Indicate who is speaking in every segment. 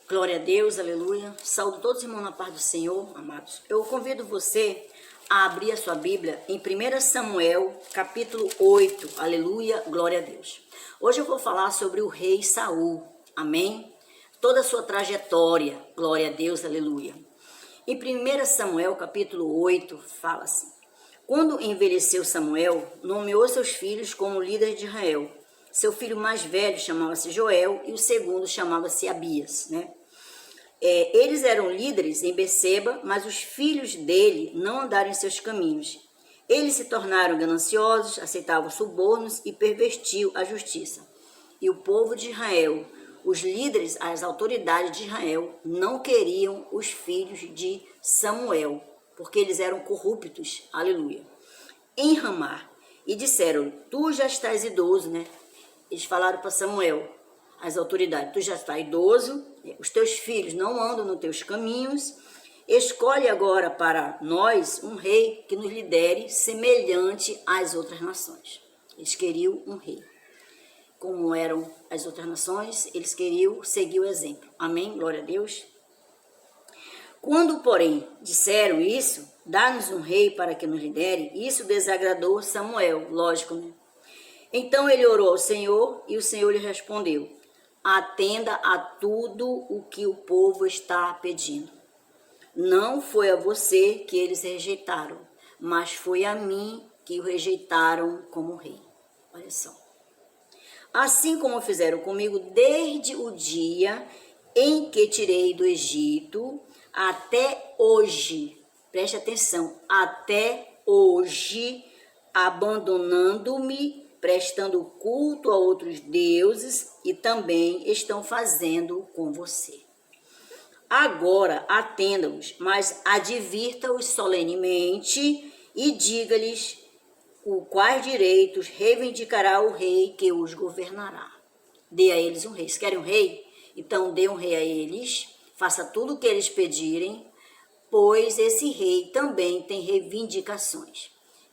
Speaker 1: Glória a Deus, aleluia. Saúdo todos os irmãos na paz do Senhor, amados. Eu convido você a abrir a sua Bíblia em 1 Samuel, capítulo 8, aleluia, glória a Deus. Hoje eu vou falar sobre o rei Saul, amém? Toda a sua trajetória, glória a Deus, aleluia. Em 1 Samuel, capítulo 8, fala assim: quando envelheceu Samuel, nomeou seus filhos como líderes de Israel. Seu filho mais velho chamava-se Joel e o segundo chamava-se Abias, né? Eles eram líderes em Beceba, mas os filhos dele não andaram em seus caminhos. Eles se tornaram gananciosos, aceitavam subornos e pervertiam a justiça. E o povo de Israel, os líderes, as autoridades de Israel, não queriam os filhos de Samuel, porque eles eram corruptos, aleluia. Em Ramá, e disseram: tu já estás idoso, né? Eles falaram para Samuel, as autoridades: tu já está idoso, os teus filhos não andam nos teus caminhos, escolhe agora para nós um rei que nos lidere semelhante às outras nações. Eles queriam um rei. Como eram as outras nações, eles queriam seguir o exemplo. Amém? Glória a Deus. Quando, porém, disseram isso, dá-nos um rei para que nos lidere, isso desagradou Samuel, lógico, né? Então ele orou ao Senhor e o Senhor lhe respondeu: atenda a tudo o que o povo está pedindo. Não foi a você que eles rejeitaram, mas foi a mim que o rejeitaram como rei. Olha só. Assim como fizeram comigo desde o dia em que tirei do Egito até hoje, preste atenção, até hoje, abandonando-me, prestando culto a outros deuses, e também estão fazendo com você. Agora atenda-os, mas advirta-os solenemente e diga-lhes quais direitos reivindicará o rei que os governará. Dê a eles um rei. Se querem um rei, então dê um rei a eles, faça tudo o que eles pedirem, pois esse rei também tem reivindicações.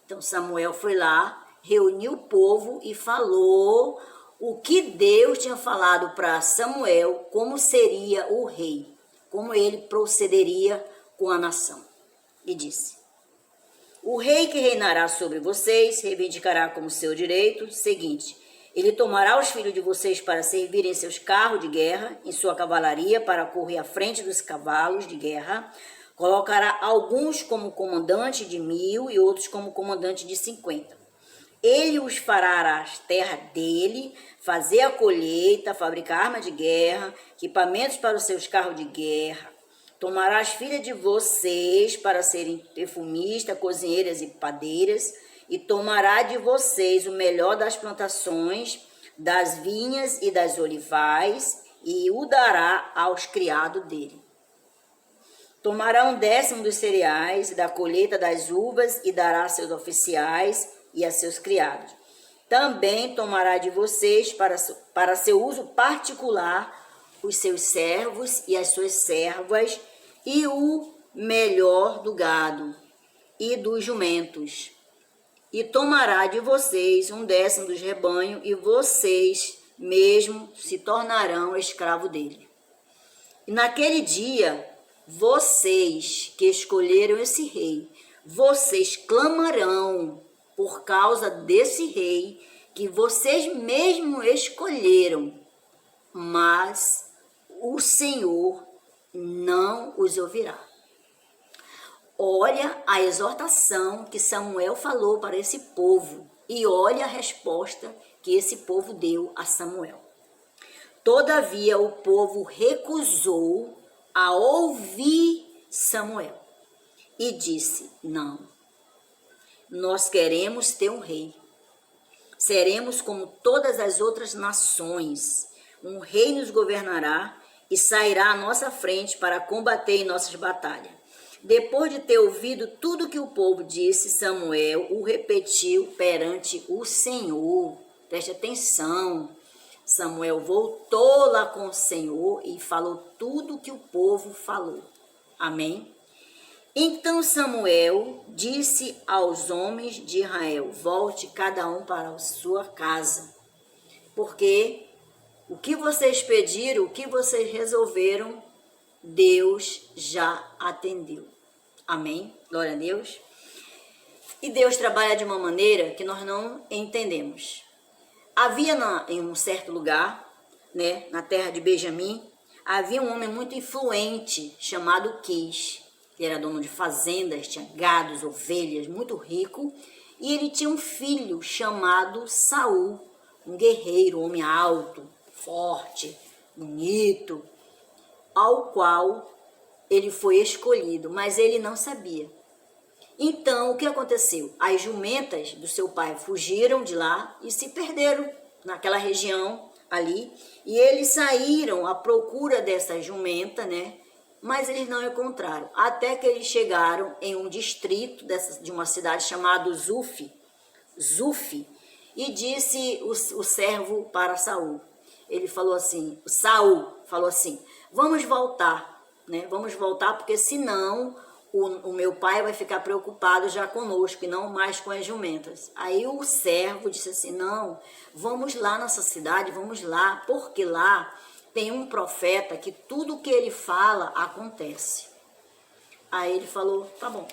Speaker 1: Então Samuel foi lá, reuniu o povo e falou o que Deus tinha falado para Samuel, como seria o rei, como ele procederia com a nação. E disse: o rei que reinará sobre vocês reivindicará como seu direito o seguinte: ele tomará os filhos de vocês para servirem em seus carros de guerra, em sua cavalaria, para correr à frente dos cavalos de guerra. Colocará alguns como comandante de 1000 e outros como comandante de 50. Ele os fará as terras dele, fazer a colheita, fabricar armas de guerra, equipamentos para os seus carros de guerra. Tomará as filhas de vocês para serem perfumistas, cozinheiras e padeiras, e tomará de vocês o melhor das plantações, das vinhas e das olivais, e o dará aos criados dele. Tomará 1/10 dos cereais, da colheita das uvas, e dará a seus oficiais e a seus criados. Também tomará de vocês para seu uso particular os seus servos e as suas servas, e o melhor do gado e dos jumentos. E tomará de vocês 1/10 dos rebanhos, e vocês mesmo se tornarão escravo dele. E naquele dia, vocês que escolheram esse rei, vocês clamarão por causa desse rei que vocês mesmos escolheram, mas o Senhor não os ouvirá. Olha a exortação que Samuel falou para esse povo e olha a resposta que esse povo deu a Samuel. Todavia o povo recusou a ouvir Samuel e disse: não, nós queremos ter um rei. Seremos como todas as outras nações. Um rei nos governará e sairá à nossa frente para combater em nossas batalhas. Depois de ter ouvido tudo que o povo disse, Samuel o repetiu perante o Senhor. Preste atenção. Samuel voltou lá com o Senhor e falou tudo que o povo falou. Amém? Então Samuel disse aos homens de Israel: volte cada um para a sua casa, porque O que vocês pediram, o que vocês resolveram, Deus já atendeu. Amém? Glória a Deus. E Deus trabalha de uma maneira que nós não entendemos. Havia em um certo lugar, né, na terra de Benjamim, havia um homem muito influente chamado Quis. Ele era dono de fazendas, tinha gados, ovelhas, muito rico. E ele tinha um filho chamado Saul, um guerreiro, um homem alto, forte, bonito, ao qual ele foi escolhido, mas ele não sabia. Então, o que aconteceu? As jumentas do seu pai fugiram de lá e se perderam naquela região ali. E eles saíram à procura dessa jumenta, né? Mas eles não encontraram. Até que eles chegaram em um distrito de uma cidade chamada Zuf, e disse o servo para Saul. Ele falou assim, Saul falou assim, vamos voltar, né? Vamos voltar porque senão o meu pai vai ficar preocupado já conosco e não mais com as jumentas. Aí o servo disse assim, não, vamos lá nessa cidade, vamos lá, porque lá tem um profeta que tudo que ele fala acontece. Aí ele falou, tá bom.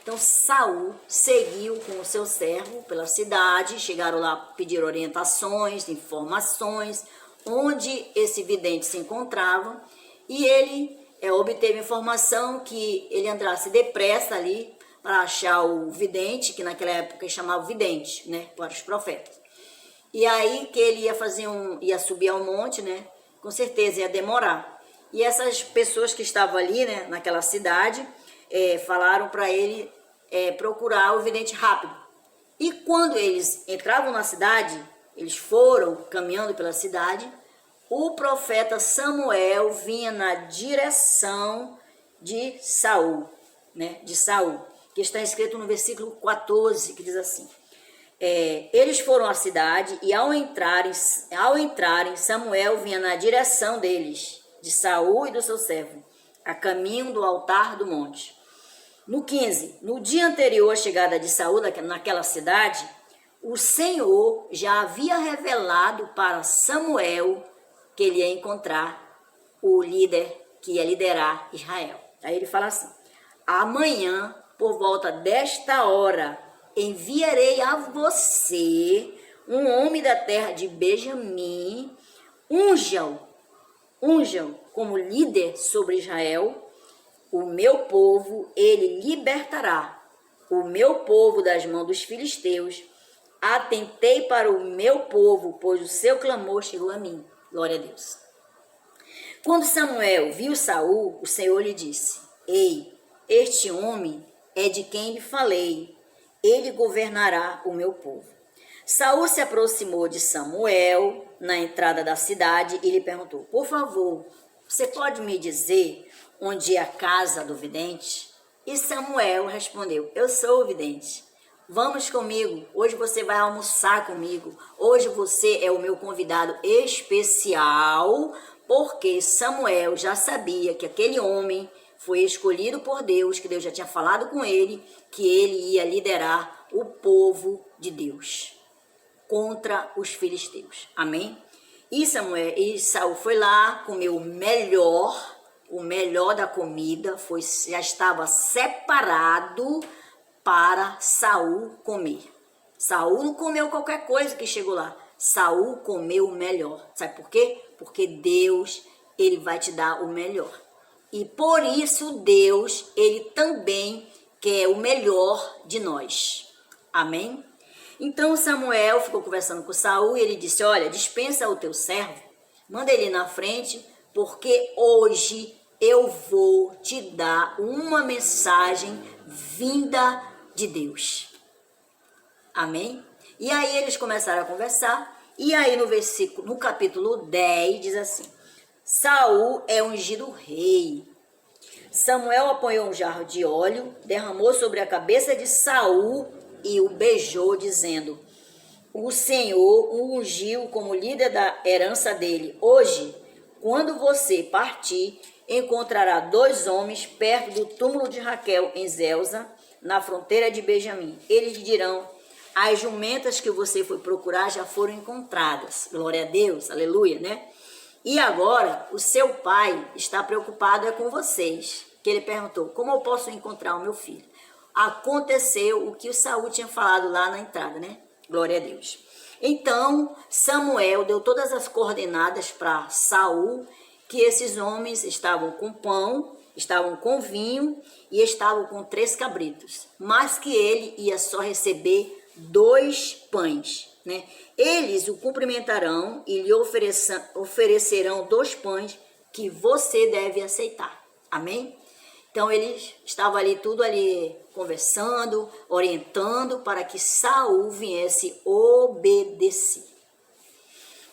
Speaker 1: Então Saul seguiu com o seu servo pela cidade, chegaram lá, pediram orientações, informações, onde esse vidente se encontrava, e ele obteve informação que ele andasse depressa ali para achar o vidente, que naquela época ele chamava vidente, né, para os profetas. E aí que ele ia subir ao monte, né, com certeza ia demorar. E essas pessoas que estavam ali, né, naquela cidade, falaram para ele procurar o vidente rápido. E quando eles entravam na cidade, eles foram caminhando pela cidade, o profeta Samuel vinha na direção de Saul, né? De Saul, que está escrito no versículo 14, que diz assim, eles foram à cidade e ao entrarem, Samuel vinha na direção deles, de Saul e do seu servo, a caminho do altar do monte. No 15, no dia anterior à chegada de Saul naquela cidade, o Senhor já havia revelado para Samuel que ele ia encontrar o líder que ia liderar Israel. Aí ele fala assim, amanhã, por volta desta hora, enviarei a você um homem da terra de Benjamim, unjam como líder sobre Israel, o meu povo ele libertará, o meu povo das mãos dos filisteus. Atentei para o meu povo, pois o seu clamor chegou a mim. Glória a Deus. Quando Samuel viu Saul, o Senhor lhe disse, ei, este homem é de quem lhe falei, ele governará o meu povo. Saul se aproximou de Samuel na entrada da cidade e lhe perguntou, por favor, você pode me dizer onde é a casa do vidente? E Samuel respondeu, eu sou o vidente. Vamos comigo, hoje você vai almoçar comigo, hoje você é o meu convidado especial, porque Samuel já sabia que aquele homem foi escolhido por Deus, que Deus já tinha falado com ele, que ele ia liderar o povo de Deus contra os filisteus. Amém? E Saul foi lá, comeu o melhor da comida, já estava separado para Saul comer. Saul não comeu qualquer coisa que chegou lá. Saul comeu o melhor. Sabe por quê? Porque Deus, ele vai te dar o melhor. E por isso Deus, ele também quer o melhor de nós. Amém? Então Samuel ficou conversando com Saul e ele disse, olha, dispensa o teu servo, manda ele na frente, porque hoje eu vou te dar uma mensagem vinda de Deus. Amém? E aí eles começaram a conversar, e aí no capítulo 10 diz assim, Saul é ungido rei. Samuel apanhou um jarro de óleo, derramou sobre a cabeça de Saul e o beijou, dizendo, o Senhor o ungiu como líder da herança dele. Hoje, quando você partir, encontrará 2 homens perto do túmulo de Raquel em Zelza, na fronteira de Benjamim. Eles lhe dirão, as jumentas que você foi procurar já foram encontradas. Glória a Deus, aleluia, né? E agora o seu pai está preocupado com vocês. Que ele perguntou, como eu posso encontrar o meu filho? Aconteceu o que o Saul tinha falado lá na entrada, né? Glória a Deus. Então Samuel deu todas as coordenadas para Saul, que esses homens estavam com pão, estavam com vinho e estavam com 3 cabritos, mas que ele ia só receber 2 pães, né? Eles o cumprimentarão e lhe oferecerão 2 pães que você deve aceitar. Amém? Então eles estavam ali, tudo ali conversando, orientando para que Saul viesse obedecer.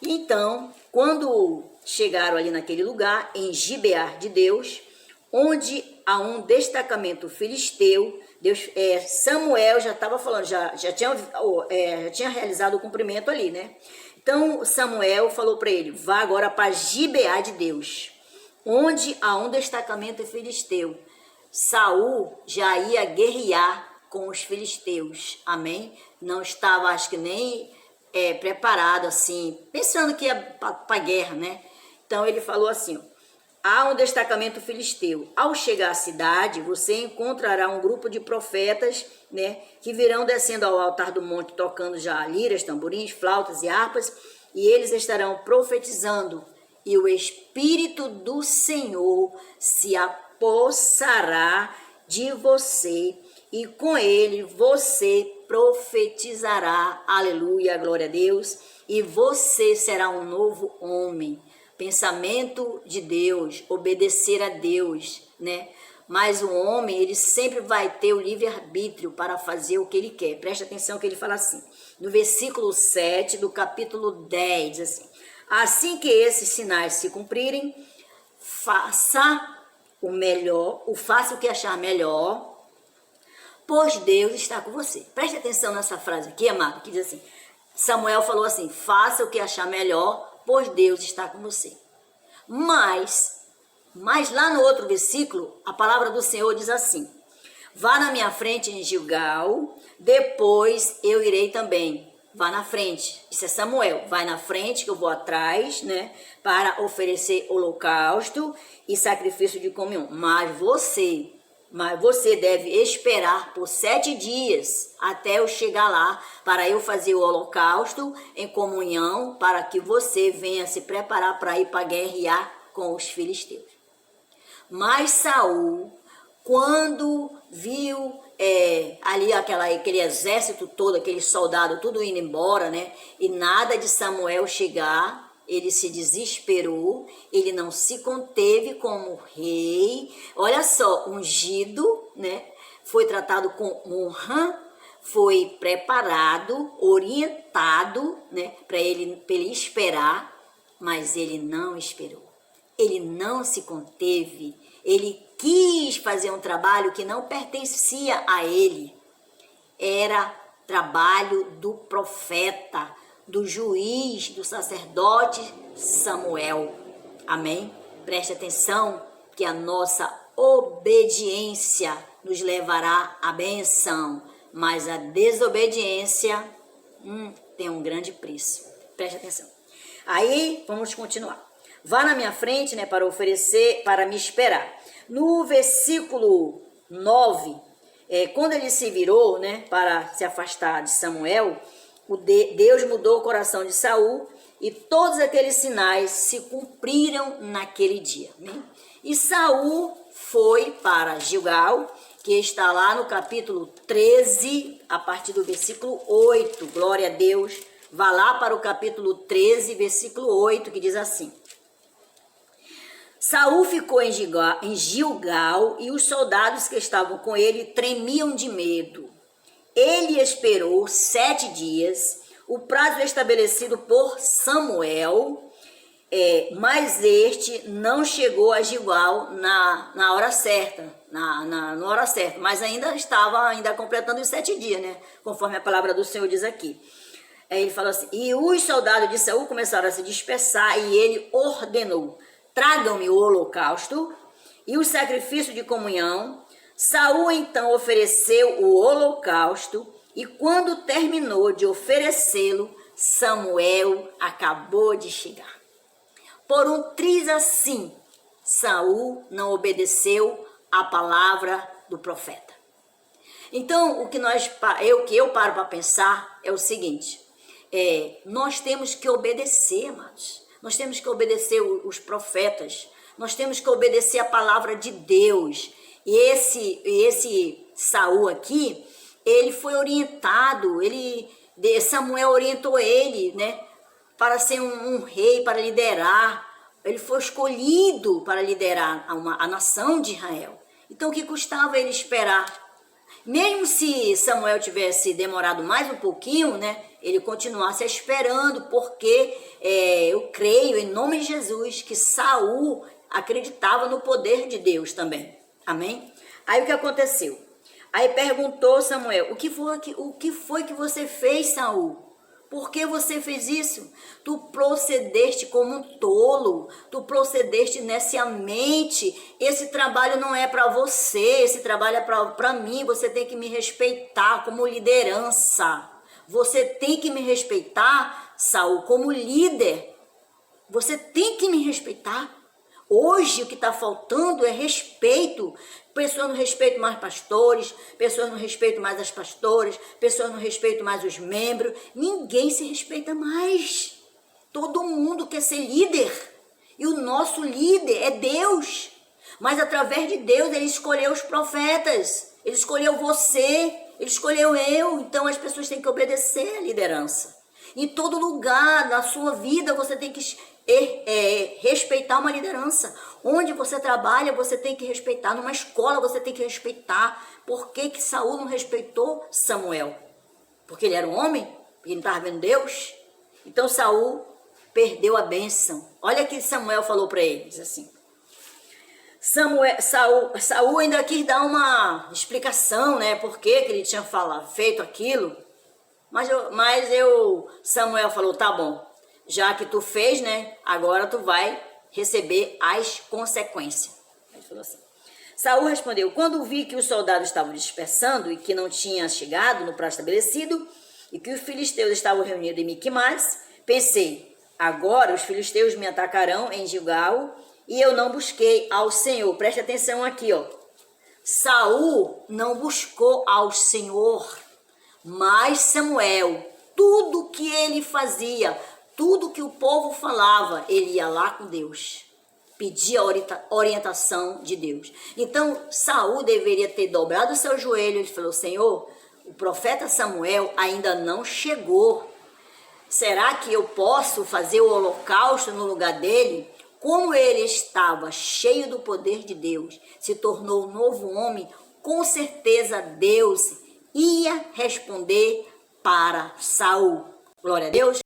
Speaker 1: Então, quando chegaram ali naquele lugar, em Gibeá de Deus, onde há um destacamento filisteu, Samuel já estava falando, já tinha realizado o cumprimento ali, né? Então Samuel falou para ele, vá agora para Gibeá de Deus, onde há um destacamento filisteu. Saul já ia guerrear com os filisteus, amém? Não estava, acho que nem preparado assim, pensando que ia para a guerra, né? Então ele falou assim, há um destacamento filisteu. Ao chegar à cidade, você encontrará um grupo de profetas, né, que virão descendo ao altar do monte, tocando já liras, tamborins, flautas e harpas, e eles estarão profetizando. E o Espírito do Senhor se apossará de você, e com ele você profetizará. Aleluia, glória a Deus. E você será um novo homem. Pensamento de Deus, obedecer a Deus, né? Mas o homem, ele sempre vai ter o livre-arbítrio para fazer o que ele quer. Preste atenção que ele fala assim, no versículo 7 do capítulo 10, diz assim, assim que esses sinais se cumprirem, faça o que achar melhor, pois Deus está com você. Preste atenção nessa frase aqui, amado, que diz assim, Samuel falou assim, faça o que achar melhor, pois Deus está com você. Mas lá no outro versículo, a palavra do Senhor diz assim, vá na minha frente em Gilgal, depois eu irei também. Vá na frente, isso é Samuel, vai na frente que eu vou atrás, né, para oferecer holocausto e sacrifício de comunhão. Mas você deve esperar por 7 dias até eu chegar lá, para eu fazer o holocausto em comunhão, para que você venha se preparar para ir para guerrear com os filisteus. Mas Saul, quando viu ali aquele exército todo, aquele soldado tudo indo embora, né? E nada de Samuel chegar, ele se desesperou, ele não se conteve como rei. Olha só, ungido, né? Foi tratado com honra, foi preparado, orientado, né? Para ele esperar, mas ele não esperou. Ele não se conteve, ele quis fazer um trabalho que não pertencia a ele. Era trabalho do profeta, do juiz, do sacerdote Samuel. Amém? Preste atenção que a nossa obediência nos levará à benção, mas a desobediência tem um grande preço. Preste atenção. Aí, vamos continuar. Vá na minha frente, né, para oferecer, para me esperar. No versículo 9, quando ele se virou, né, para se afastar de Samuel, Deus mudou o coração de Saul e todos aqueles sinais se cumpriram naquele dia, né? E Saul foi para Gilgal, que está lá no capítulo 13, a partir do versículo 8, glória a Deus. Vá lá para o capítulo 13, versículo 8, que diz assim: Saul ficou em Gilgal e os soldados que estavam com ele tremiam de medo. Ele esperou 7 dias, o prazo estabelecido por Samuel, mas este não chegou a Gilgal na hora certa, na hora certa, mas estava completando os 7 dias, né? Conforme a palavra do Senhor diz aqui. Ele falou assim, e os soldados de Saul começaram a se dispersar e ele ordenou, tragam-me o holocausto e o sacrifício de comunhão. Saul então ofereceu o holocausto e quando terminou de oferecê-lo, Samuel acabou de chegar. por um triz assim, Saul não obedeceu à palavra do profeta. Então, o que eu paro para pensar é o seguinte, nós temos que obedecer, amados. Nós temos que obedecer os profetas, nós temos que obedecer a palavra de Deus. E esse Saul aqui, ele foi orientado, Samuel orientou ele, né, para ser um rei, para liderar. Ele foi escolhido para liderar a nação de Israel. Então, o que custava ele esperar? Mesmo se Samuel tivesse demorado mais um pouquinho, né, ele continuasse esperando, porque eu creio, em nome de Jesus, que Saul acreditava no poder de Deus também. Amém? Aí o que aconteceu? Aí perguntou Samuel, o que foi que você fez, Saul? Por que você fez isso? Tu procedeste como um tolo, tu procedeste neciamente. Esse trabalho não é para você, esse trabalho é para mim. Você tem que me respeitar como liderança. Você tem que me respeitar, Saul, como líder. Você tem que me respeitar. Hoje o que está faltando é respeito. Pessoas não respeitam mais pastores, pessoas não respeitam mais as pastoras, pessoas não respeitam mais os membros. Ninguém se respeita mais. Todo mundo quer ser líder. E o nosso líder é Deus. Mas através de Deus ele escolheu os profetas. Ele escolheu você, ele escolheu eu. Então as pessoas têm que obedecer à liderança. Em todo lugar, na sua vida, você tem que respeitar uma liderança. Onde você trabalha, você tem que respeitar. Numa escola, você tem que respeitar. Por que Saul não respeitou Samuel? Porque ele era um homem? Porque ele não estava vendo Deus? Então Saul perdeu a bênção. Olha o que Samuel falou para ele. Diz assim. Saul ainda quis dar uma explicação, né? Por que ele tinha feito aquilo. Samuel falou, tá bom, já que tu fez, né, agora tu vai receber as consequências. Ele falou assim. Saul respondeu, quando vi que os soldados estavam dispersando e que não tinha chegado no prazo estabelecido e que os filisteus estavam reunidos em Miquimais, pensei, agora os filisteus me atacarão em Gilgal e eu não busquei ao Senhor. Preste atenção aqui, ó. Saul não buscou ao Senhor. Mas Samuel, tudo que ele fazia, tudo que o povo falava, ele ia lá com Deus, pedia a orientação de Deus. Então Saul deveria ter dobrado o seu joelho. Ele falou, Senhor, o profeta Samuel ainda não chegou. Será que eu posso fazer o holocausto no lugar dele? Como ele estava cheio do poder de Deus, se tornou um novo homem, com certeza Deus ia responder para Saul. Glória a Deus.